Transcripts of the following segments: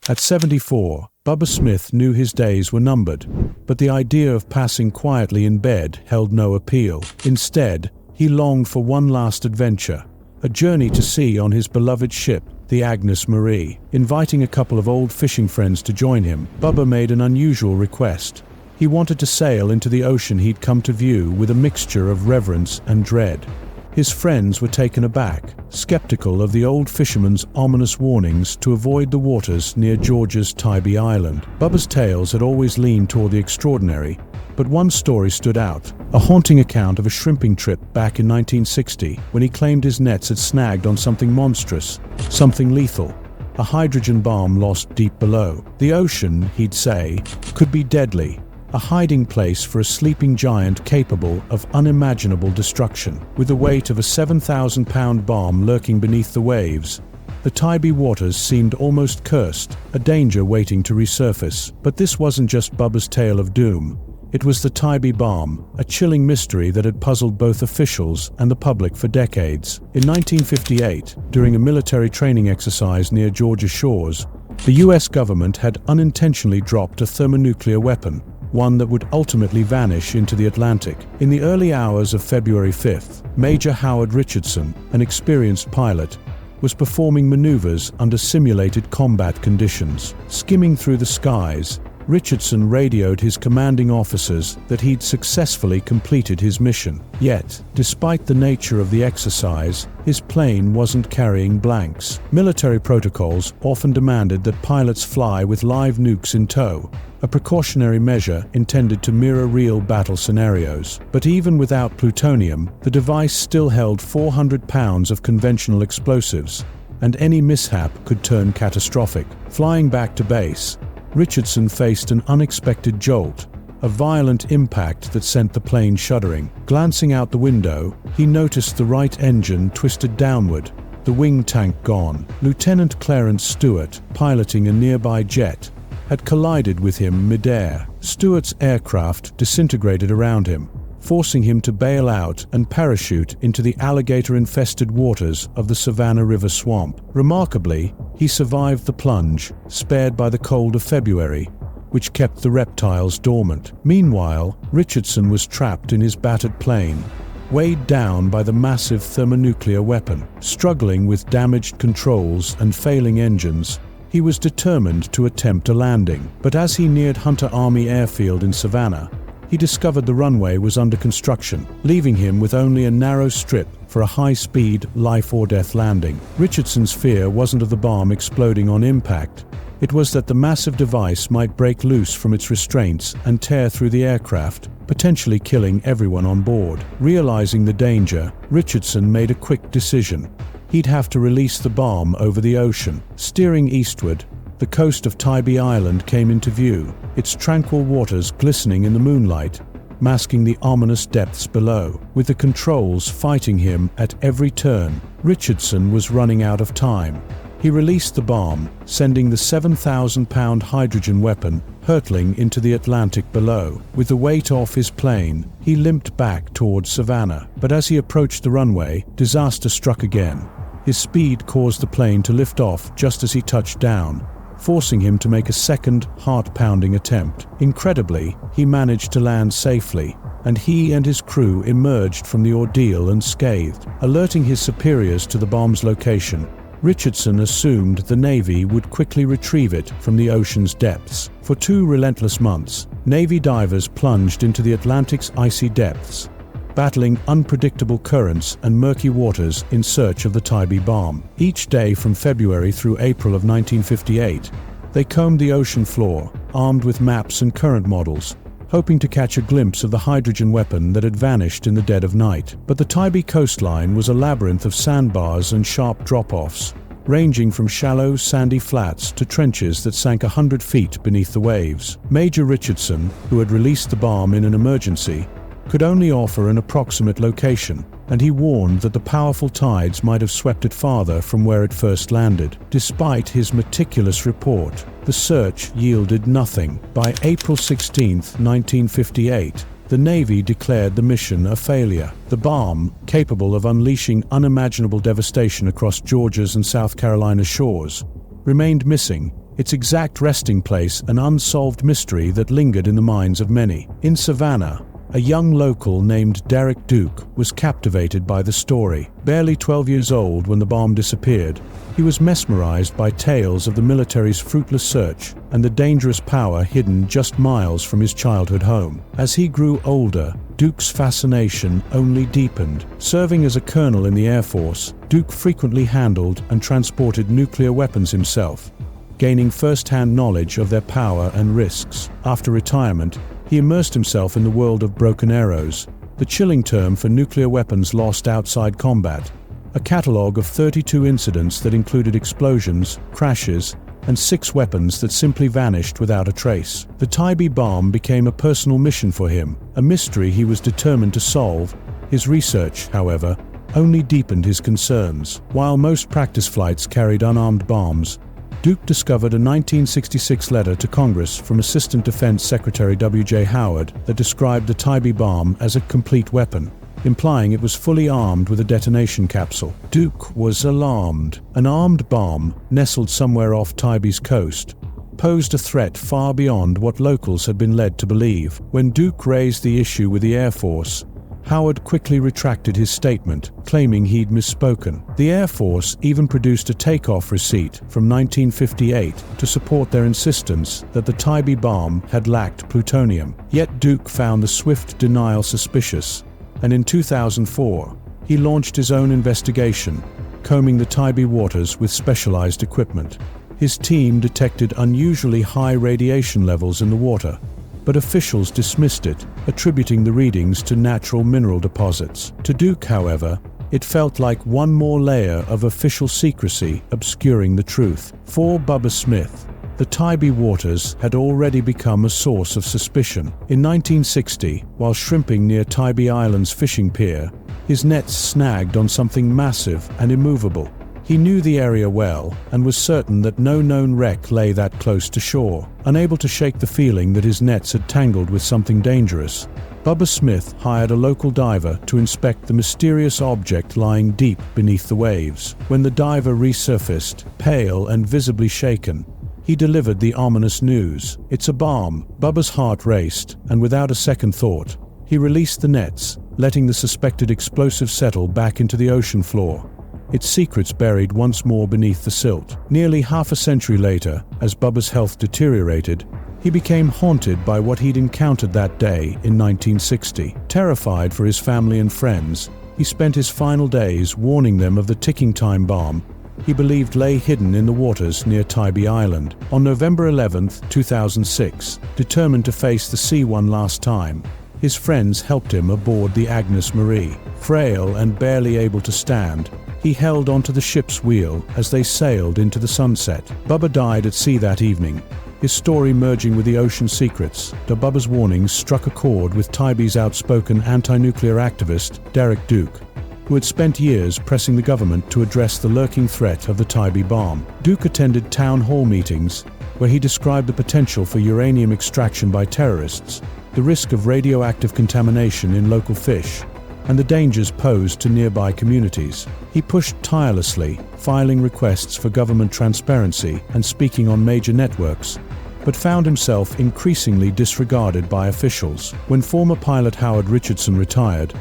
At 74, Bubba Smith knew his days were numbered, but the idea of passing quietly in bed held no appeal. Instead, he longed for one last adventure, a journey to sea on his beloved ship, the Agnes Marie. Inviting a couple of old fishing friends to join him, Bubba made an unusual request. He wanted to sail into the ocean he'd come to view with a mixture of reverence and dread. His friends were taken aback, skeptical of the old fisherman's ominous warnings to avoid the waters near Georgia's Tybee Island. Bubba's tales had always leaned toward the extraordinary, but one story stood out, a haunting account of a shrimping trip back in 1960 when he claimed his nets had snagged on something monstrous, something lethal, a hydrogen bomb lost deep below. The ocean, he'd say, could be deadly, a hiding place for a sleeping giant capable of unimaginable destruction. With the weight of a 7,000-pound bomb lurking beneath the waves, the Tybee waters seemed almost cursed, a danger waiting to resurface. But this wasn't just Bubba's tale of doom. It was the Tybee bomb, a chilling mystery that had puzzled both officials and the public for decades. In 1958, during a military training exercise near Georgia shores, the US government had unintentionally dropped a thermonuclear weapon, one that would ultimately vanish into the Atlantic. In the early hours of February 5th, Major Howard Richardson, an experienced pilot, was performing maneuvers under simulated combat conditions. Skimming through the skies, Richardson radioed his commanding officers that he'd successfully completed his mission. Yet, despite the nature of the exercise, his plane wasn't carrying blanks. Military protocols often demanded that pilots fly with live nukes in tow, a precautionary measure intended to mirror real battle scenarios. But even without plutonium, the device still held 400 pounds of conventional explosives, and any mishap could turn catastrophic. Flying back to base, Richardson faced an unexpected jolt, a violent impact that sent the plane shuddering. Glancing out the window, he noticed the right engine twisted downward, the wing tank gone. Lieutenant Clarence Stewart, piloting a nearby jet, had collided with him mid-air. Stewart's aircraft disintegrated around him, forcing him to bail out and parachute into the alligator-infested waters of the Savannah River swamp. Remarkably, he survived the plunge, spared by the cold of February, which kept the reptiles dormant. Meanwhile, Richardson was trapped in his battered plane, weighed down by the massive thermonuclear weapon. Struggling with damaged controls and failing engines, he was determined to attempt a landing. But as he neared Hunter Army Airfield in Savannah, he discovered the runway was under construction, leaving him with only a narrow strip for a high-speed, life-or-death landing. Richardson's fear wasn't of the bomb exploding on impact. It was that the massive device might break loose from its restraints and tear through the aircraft, potentially killing everyone on board. Realizing the danger, Richardson made a quick decision. He'd have to release the bomb over the ocean. Steering eastward, the coast of Tybee Island came into view, its tranquil waters glistening in the moonlight, masking the ominous depths below. With the controls fighting him at every turn, Richardson was running out of time. He released the bomb, sending the 7,000-pound hydrogen weapon hurtling into the Atlantic below. With the weight off his plane, he limped back towards Savannah. But as he approached the runway, disaster struck again. His speed caused the plane to lift off just as he touched down, forcing him to make a second, heart-pounding attempt. Incredibly, he managed to land safely, and he and his crew emerged from the ordeal unscathed. Alerting his superiors to the bomb's location, Richardson assumed the Navy would quickly retrieve it from the ocean's depths. For 2 relentless months, Navy divers plunged into the Atlantic's icy depths, battling unpredictable currents and murky waters in search of the Tybee bomb. Each day from February through April of 1958, they combed the ocean floor, armed with maps and current models, hoping to catch a glimpse of the hydrogen weapon that had vanished in the dead of night. But the Tybee coastline was a labyrinth of sandbars and sharp drop-offs, ranging from shallow, sandy flats to trenches that sank 100 feet beneath the waves. Major Richardson, who had released the bomb in an emergency, could only offer an approximate location, and he warned that the powerful tides might have swept it farther from where it first landed. Despite his meticulous report, the search yielded nothing. By April 16, 1958, the Navy declared the mission a failure. The bomb, capable of unleashing unimaginable devastation across Georgia's and South Carolina's shores, remained missing, its exact resting place an unsolved mystery that lingered in the minds of many. In Savannah, a young local named Derek Duke was captivated by the story. Barely 12 years old when the bomb disappeared, he was mesmerized by tales of the military's fruitless search and the dangerous power hidden just miles from his childhood home. As he grew older, Duke's fascination only deepened. Serving as a colonel in the Air Force, Duke frequently handled and transported nuclear weapons himself, gaining first-hand knowledge of their power and risks. After retirement, he immersed himself in the world of broken arrows, the chilling term for nuclear weapons lost outside combat, a catalogue of 32 incidents that included explosions, crashes, and 6 weapons that simply vanished without a trace. The Tybee bomb became a personal mission for him, a mystery he was determined to solve. His research, however, only deepened his concerns. While most practice flights carried unarmed bombs, Duke discovered a 1966 letter to Congress from Assistant Defense Secretary W.J. Howard that described the Tybee bomb as a complete weapon, implying it was fully armed with a detonation capsule. Duke was alarmed. An armed bomb, nestled somewhere off Tybee's coast, posed a threat far beyond what locals had been led to believe. When Duke raised the issue with the Air Force, Howard quickly retracted his statement, claiming he'd misspoken. The Air Force even produced a takeoff receipt from 1958 to support their insistence that the Tybee bomb had lacked plutonium. Yet Duke found the swift denial suspicious, and in 2004, he launched his own investigation, combing the Tybee waters with specialized equipment. His team detected unusually high radiation levels in the water, but officials dismissed it, attributing the readings to natural mineral deposits. To Duke, however, it felt like one more layer of official secrecy obscuring the truth. For Bubba Smith, the Tybee waters had already become a source of suspicion. In 1960, while shrimping near Tybee Island's fishing pier, his nets snagged on something massive and immovable. He knew the area well and was certain that no known wreck lay that close to shore. Unable to shake the feeling that his nets had tangled with something dangerous, Bubba Smith hired a local diver to inspect the mysterious object lying deep beneath the waves. When the diver resurfaced, pale and visibly shaken, he delivered the ominous news. "It's a bomb." Bubba's heart raced, and without a second thought, he released the nets, letting the suspected explosive settle back into the ocean floor, its secrets buried once more beneath the silt. Nearly half a century later, as Bubba's health deteriorated, he became haunted by what he'd encountered that day in 1960. Terrified for his family and friends, he spent his final days warning them of the ticking time bomb he believed lay hidden in the waters near Tybee Island. On November 11, 2006, determined to face the sea one last time, his friends helped him aboard the Agnes Marie. Frail and barely able to stand, he held onto the ship's wheel as they sailed into the sunset. Bubba died at sea that evening, his story merging with the ocean secrets. Bubba's warnings struck a chord with Tybee's outspoken anti-nuclear activist, Derek Duke, who had spent years pressing the government to address the lurking threat of the Tybee bomb. Duke attended town hall meetings where he described the potential for uranium extraction by terrorists, the risk of radioactive contamination in local fish, and the dangers posed to nearby communities. He pushed tirelessly, filing requests for government transparency and speaking on major networks, but found himself increasingly disregarded by officials. When former pilot Howard Richardson retired,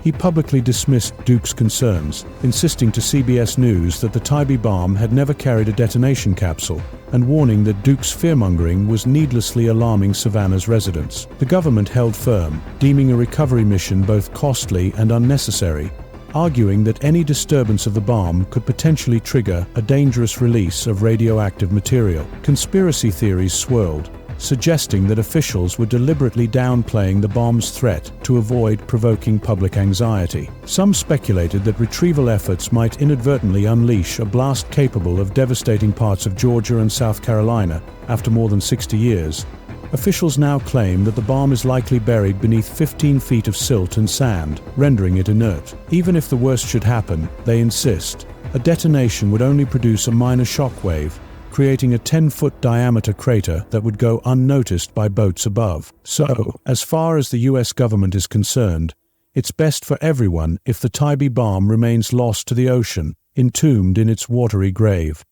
he publicly dismissed Duke's concerns, insisting to CBS News that the Tybee bomb had never carried a detonation capsule, and warning that Duke's fearmongering was needlessly alarming Savannah's residents. The government held firm, deeming a recovery mission both costly and unnecessary, arguing that any disturbance of the bomb could potentially trigger a dangerous release of radioactive material. Conspiracy theories swirled, suggesting that officials were deliberately downplaying the bomb's threat to avoid provoking public anxiety. Some speculated that retrieval efforts might inadvertently unleash a blast capable of devastating parts of Georgia and South Carolina after more than 60 years. Officials now claim that the bomb is likely buried beneath 15 feet of silt and sand, rendering it inert. Even if the worst should happen, they insist, a detonation would only produce a minor shockwave, creating a 10-foot diameter crater that would go unnoticed by boats above. So, as far as the US government is concerned, it's best for everyone if the Tybee bomb remains lost to the ocean, entombed in its watery grave.